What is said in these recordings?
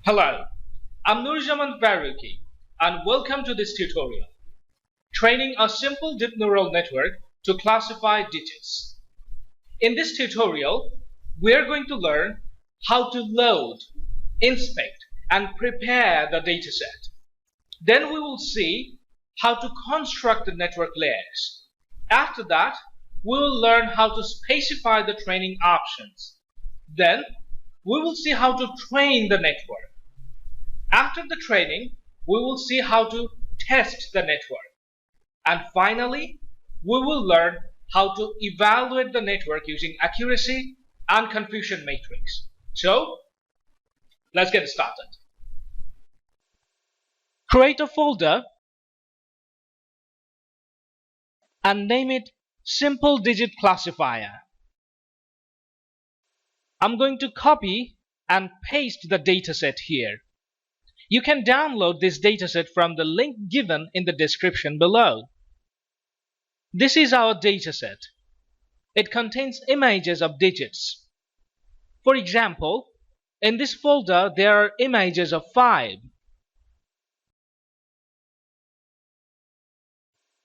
Hello, I'm Nuruzzaman Faruqui and welcome to this tutorial, training a simple deep neural network to classify digits. In this tutorial, we are going to learn how to load, inspect, and prepare the dataset. Then we will see how to construct the network layers. After that, we will learn how to specify the training options. Then, we will see how to train the network. After the training, we will see how to test the network. And finally, we will learn how to evaluate the network using accuracy and confusion matrix. So, let's get started. Create a folder and name it Simple Digit Classifier. I'm going to copy and paste the dataset here. You can download this dataset from the link given in the description below. This is our dataset. It contains images of digits. For example, in this folder there are images of 5.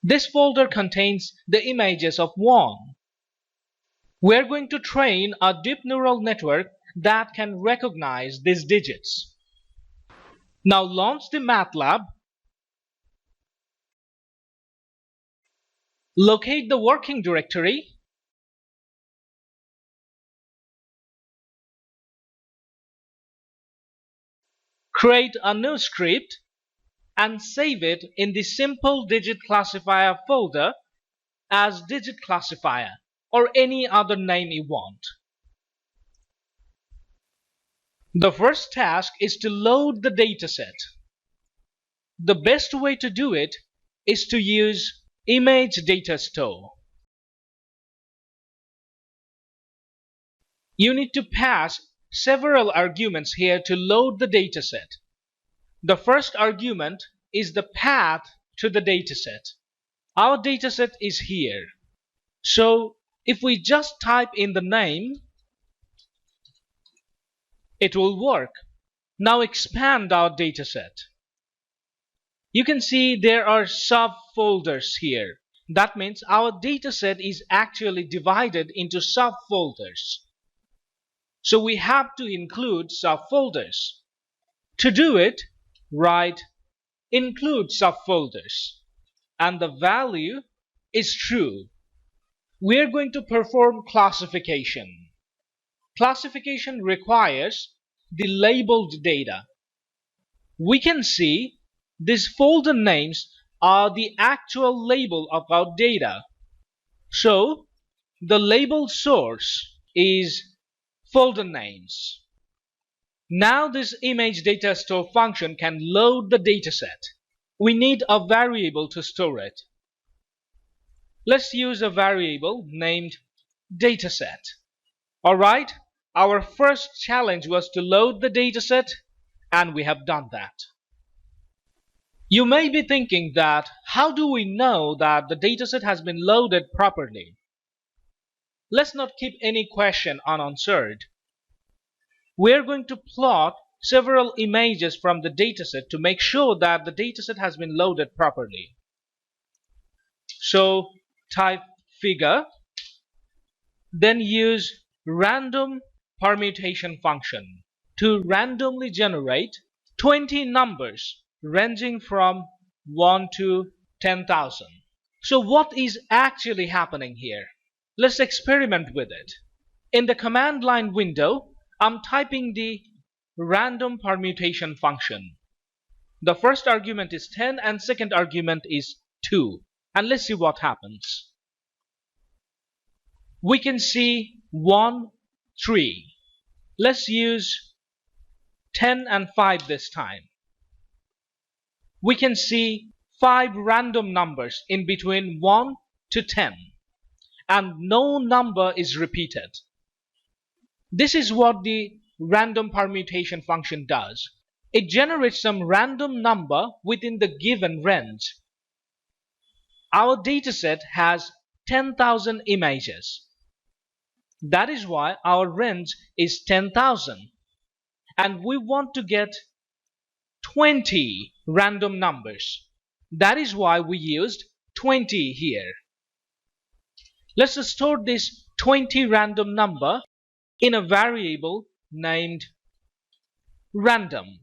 This folder contains the images of 1. We're going to train a deep neural network that can recognize these digits. Now launch the MATLAB, locate the working directory, create a new script, and save it in the Simple Digit Classifier folder as Digit Classifier or any other name you want. The first task is to load the dataset. The best way to do it is to use imageDatastore. You need to pass several arguments here to load the dataset. The first argument is the path to the dataset. Our dataset is here. So if we just type in the name, it will work. Now expand our dataset. You can see there are subfolders here. That means our dataset is actually divided into subfolders. So we have to include subfolders. To do it, write IncludeSubfolders and the value is true. We are going to perform classification. Classification requires the labeled data. We can see these folder names are the actual label of our data. So the label source is folder names. Now this imageDatastore function can load the dataset. We need a variable to store it. Let's use a variable named dataset. Alright, our first challenge was to load the dataset, and we have done that. You may be thinking that how do we know that the dataset has been loaded properly? Let's not keep any question unanswered. We are going to plot several images from the dataset to make sure that the dataset has been loaded properly. So type figure, then use random permutation function to randomly generate 20 numbers ranging from 1 to 10,000. So what is actually happening here? Let's experiment with it. In the command line window, I'm typing the random permutation function. The first argument is 10 and second argument is 2. And let's see what happens. We can see 1, 3. Let's use 10 and 5 this time. We can see 5 random numbers in between 1 to 10. And no number is repeated. This is what the random permutation function does. It generates some random number within the given range. Our dataset has 10,000 images. That is why our range is 10,000. and we want to get 20 random numbers. That is why we used 20 here. Let's store this 20 random number in a variable named random.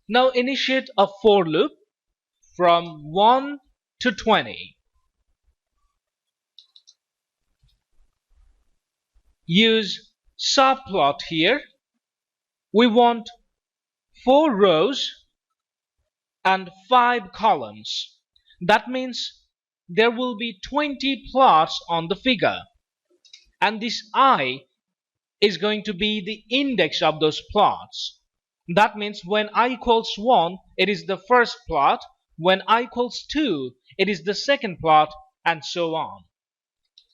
Now initiate a for loop from 1 to 20. Use subplot here. We want 4 rows and 5 columns. That means there will be 20 plots on the figure, and this I is going to be the index of those plots. That means when I equals 1, it is the first plot. When I equals 2, it is the second plot, and so on.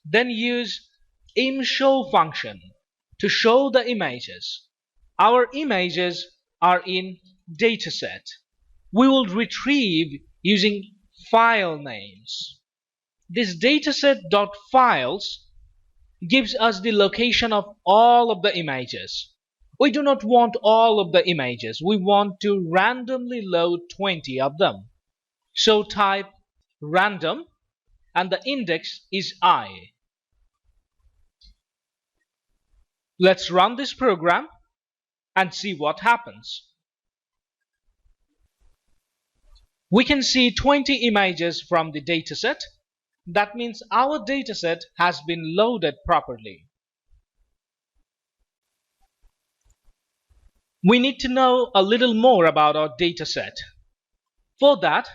Then use imshow function to show the images. Our images are in dataset. We will retrieve using file names. This dataset.Files gives us the location of all of the images. We do not want all of the images. We want to randomly load 20 of them. So type random and the index is I. Let's run this program and see what happens. We can see 20 images from the dataset. That means our dataset has been loaded properly. We need to know a little more about our dataset. For that,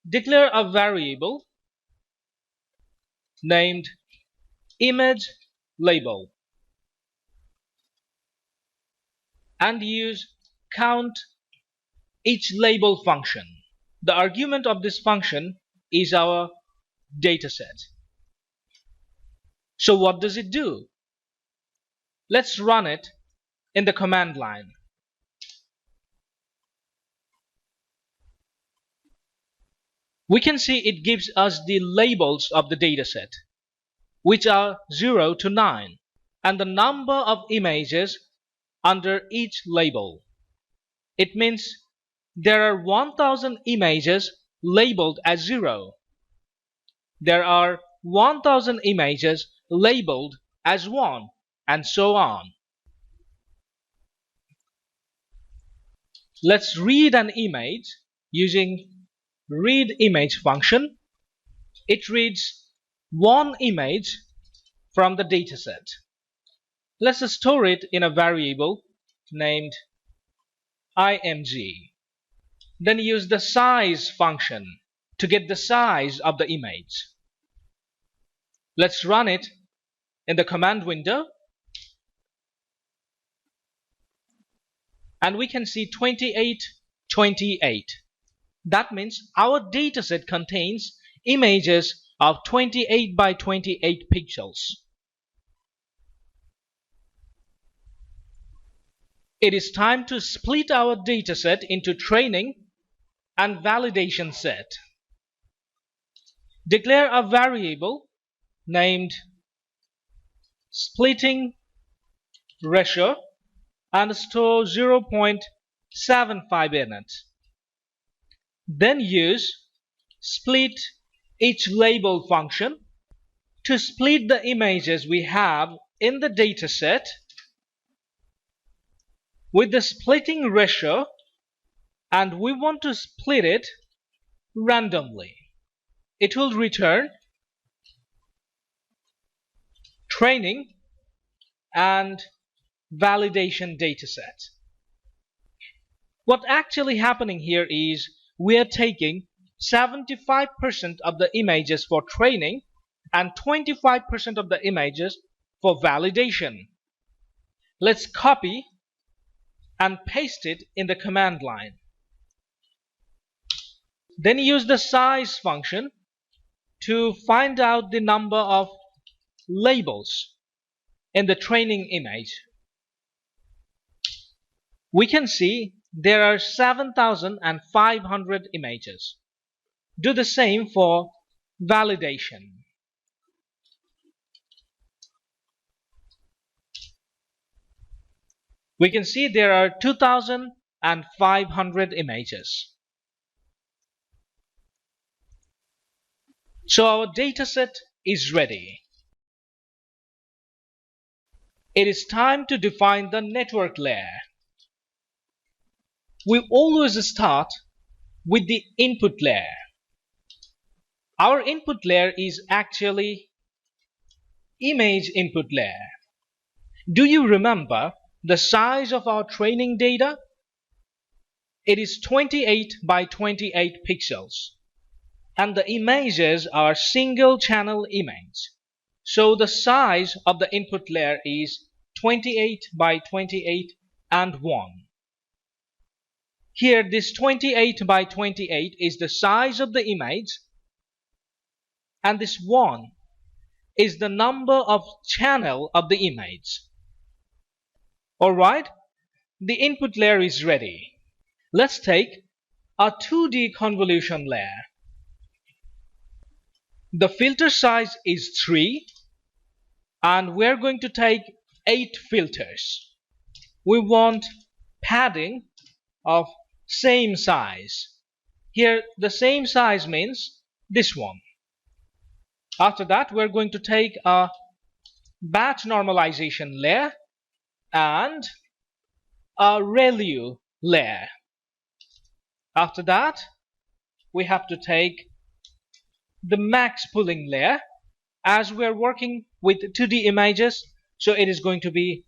declare a variable named imageLabel and use count each label function. The argument of this function is our dataset. So what does it do? Let's run it in the command line. We can see it gives us the labels of the dataset, which are 0 to 9, and the number of images under each label. It means there are 1000 images labeled as 0. There are 1000 images labeled as 1, and so on. Let's read an image using readImage function. It reads one image from the dataset. Let's store it in a variable named img. Then use the size function to get the size of the image. Let's run it in the command window, and we can see 28, 28. That means our dataset contains images of 28 by 28 pixels. It is time to split our dataset into training and validation set. Declare a variable named splitting ratio and store 0.75 in it. Then use split each label function to split the images we have in the dataset with the splitting ratio, and we want to split it randomly. It will return training and validation dataset. What actually happening here is we are taking 75% of the images for training and 25% of the images for validation. Let's copy and paste it in the command line. Then use the size function to find out the number of labels in the training image. We can see there are 7,500 images. Do the same for validation. We can see there are 2,500 images. So our dataset is ready. It is time to define the network layer. We always start with the input layer. Our input layer is actually image input layer. Do you remember the size of our training data? It is 28 by 28 pixels. And the images are single channel image. So the size of the input layer is 28 by 28 and 1. Here this 28 by 28 is the size of the image, and this 1 is the number of channel of the image. Alright, the input layer is ready. Let's take a 2D convolution layer. The filter size is 3, and we're going to take 8 filters. We want padding of same size. Here the same size means this one. After that, we're going to take a batch normalization layer and a ReLU layer. After that, we have to take the max pooling layer. As we're working with 2D images, so it is going to be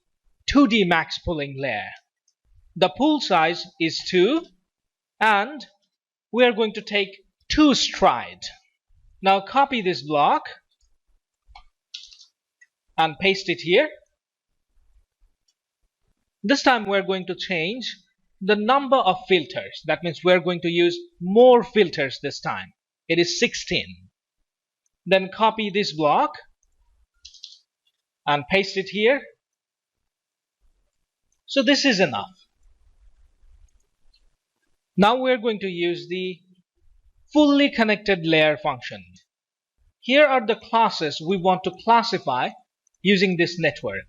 2D max pooling layer. The pool size is 2, and we are going to take 2 stride. Now copy this block and paste it here. This time we're going to change the number of filters. That means we're going to use more filters this time. It is 16. Then copy this block and paste it here. So this is enough. Now we're going to use the fully connected layer function. Here are the classes we want to classify using this network.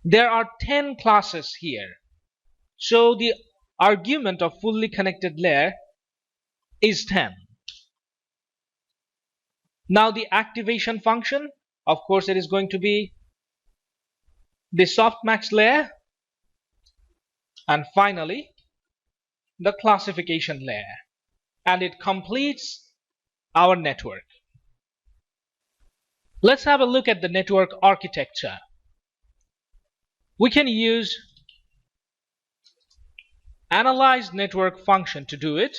There are 10 classes here. So the argument of fully connected layer is 10. Now the activation function, of course, it is going to be the softmax layer, and finally the classification layer, and it completes our network. Let's have a look at the network architecture. We can use analyze network function to do it.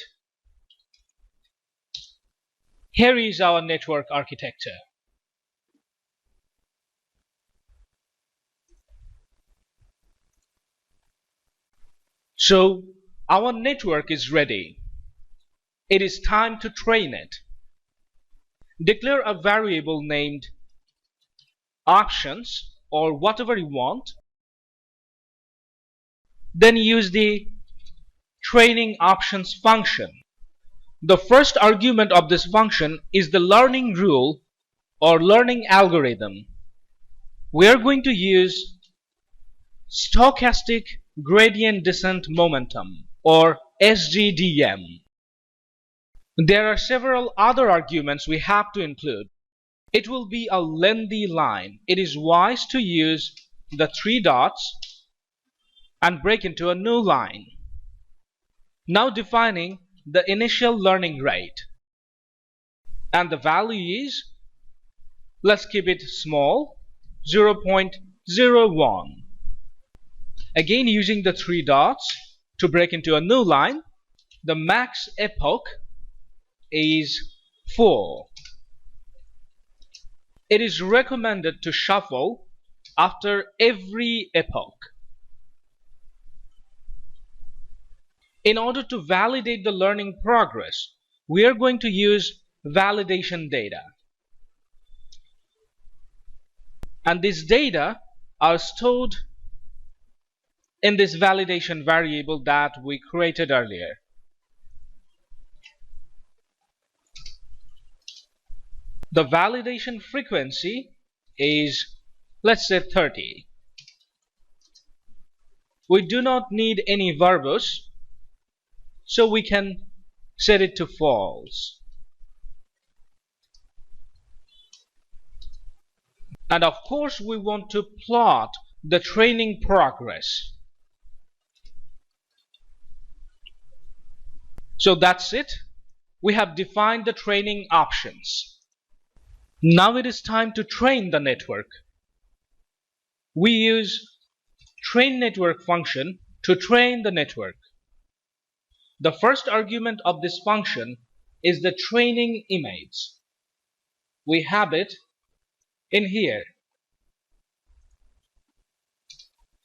Here is our network architecture. So our network is ready. It is time to train it. Declare a variable named options or whatever you want. Then use the training options function. The first argument of this function is the learning rule or learning algorithm. We are going to use stochastic gradient descent momentum or SGDM. There are several other arguments we have to include. It will be a lengthy line. It is wise to use the 3 dots and break into a new line. Now defining the initial learning rate, and the value is, let's keep it small, 0.01. Again using the 3 dots to break into a new line. The max epoch is 4. It is recommended to shuffle after every epoch. In order to validate the learning progress, we are going to use validation data. And these data are stored in this validation variable that we created earlier. The validation frequency is, let's say, 30. We do not need any verbose, so we can set it to false. And of course we want to plot the training progress. So that's it. We have defined the training options. Now it is time to train the network. We use train network function to train the network. The first argument of this function is the training image. We have it in here.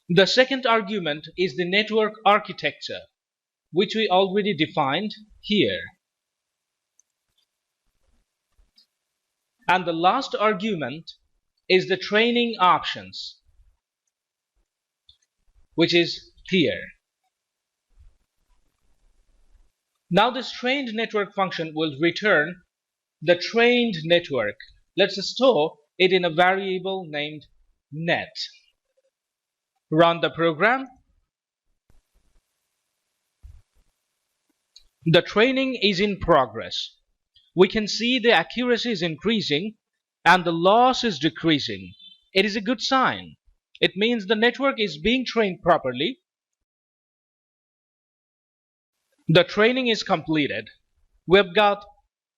The second argument is the network architecture, which we already defined here. And the last argument is the training options, which is here. Now this trained network function will return the trained network. Let's store it in a variable named net. Run the program. The training is in progress. We can see the accuracy is increasing and the loss is decreasing. It is a good sign. It means the network is being trained properly. The training is completed. We've got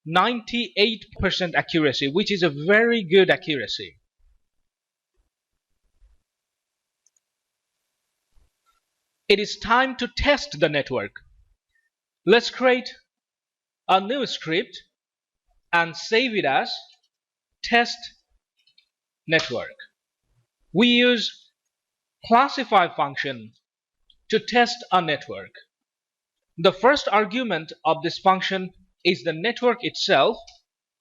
98% accuracy, which is a very good accuracy. It is time to test the network. Let's create a new script and save it as test network. We use classify function to test a network. The first argument of this function is the network itself,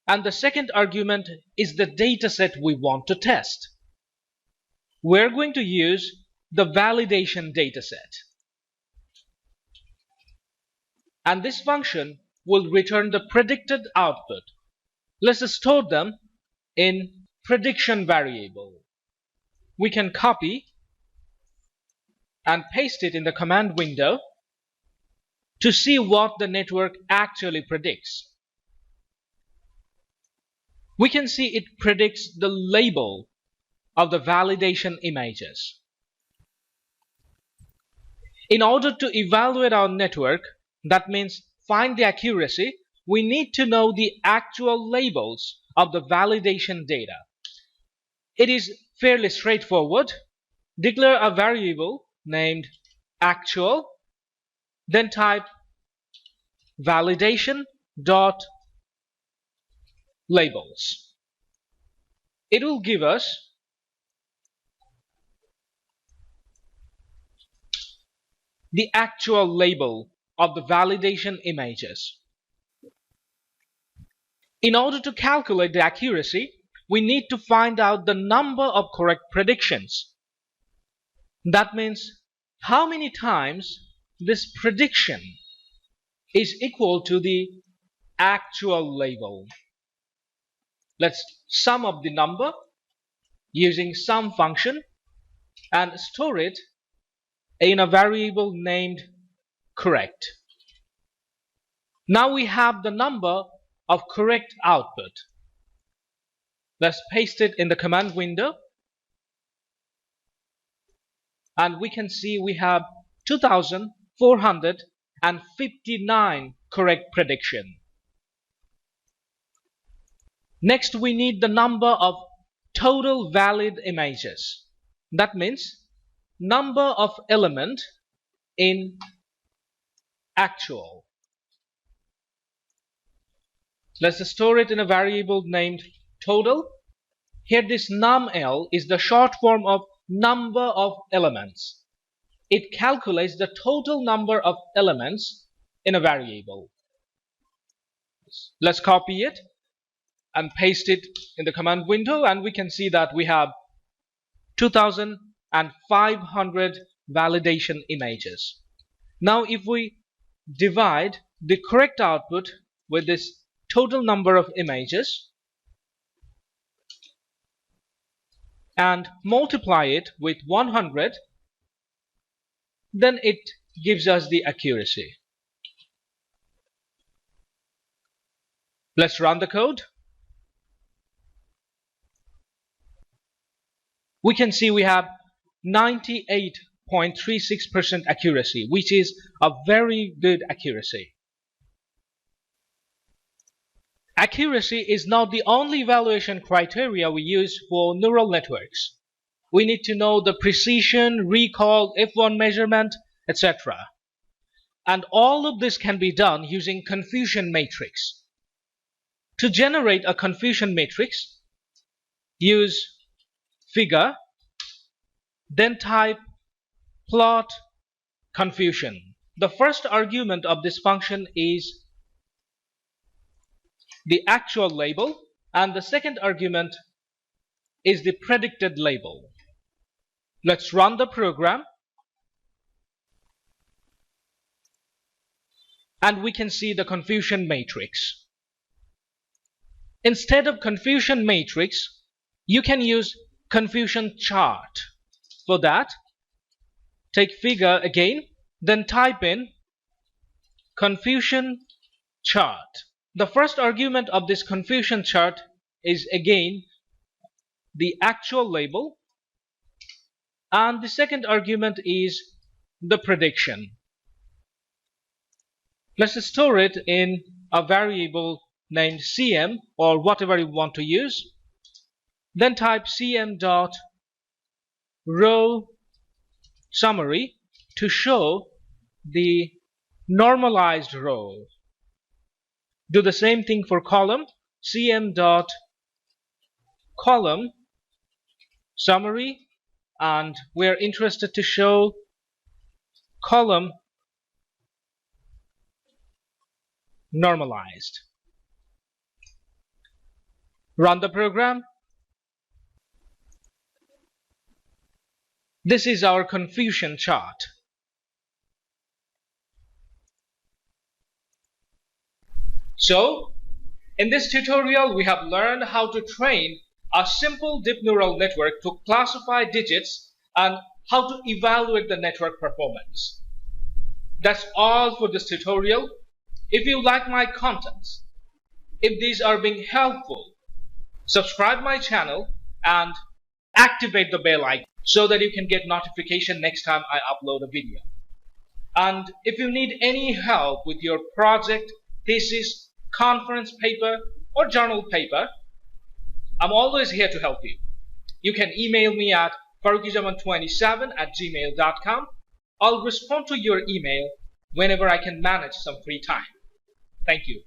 and the second argument is the dataset we want to test. We're going to use the validation dataset. And this function will return the predicted output. Let's store them in prediction variable. We can copy and paste it in the command window to see what the network actually predicts. We can see it predicts the label of the validation images. In order to evaluate our network, that means find the accuracy, we need to know the actual labels of the validation data. It is fairly straightforward. Declare a variable named actual, then type validation dot labels. It will give us the actual label of the validation images. In order to calculate the accuracy, we need to find out the number of correct predictions. That means how many times this prediction is equal to the actual label. Let's sum up the number using sum function and store it in a variable named correct. Now we have the number of correct output. Let's paste it in the command window, and we can see we have 2,459 correct prediction. Next, we need the number of total valid images. That means number of element in actual. Let's store it in a variable named total. Here this numL is the short form of number of elements. It calculates the total number of elements in a variable. Let's copy it and paste it in the command window, and we can see that we have 2,500 validation images. Now if we divide the correct output with this total number of images and multiply it with 100, then it gives us the accuracy. Let's run the code. We can see we have 98.36% accuracy, which is a very good accuracy. Accuracy is not the only evaluation criteria we use for neural networks. We need to know the precision, recall, F1 measurement, etc. And all of this can be done using confusion matrix. To generate a confusion matrix, use figure, then type plot confusion. The first argument of this function is the actual label, and the second argument is the predicted label. Let's run the program, and we can see the confusion matrix. Instead of confusion matrix, you can use confusion chart. For that, take figure again, then type in confusion chart. The first argument of this confusion chart is again the actual label, and the second argument is the prediction. Let's store it in a variable named cm or whatever you want to use. Then type cm.row summary to show the normalized row. Do the same thing for column, cm.column summary, and we're interested to show column normalized. Run the program. This is our confusion chart. So, in this tutorial, we have learned how to train a simple deep neural network to classify digits and how to evaluate the network performance. That's all for this tutorial. If you like my contents, if these are being helpful, subscribe my channel and activate the bell icon so that you can get notification next time I upload a video. And if you need any help with your project, thesis, conference paper, or journal paper, I'm always here to help you. You can email me at faruqijaman27@gmail.com. I'll respond to your email whenever I can manage some free time. Thank you.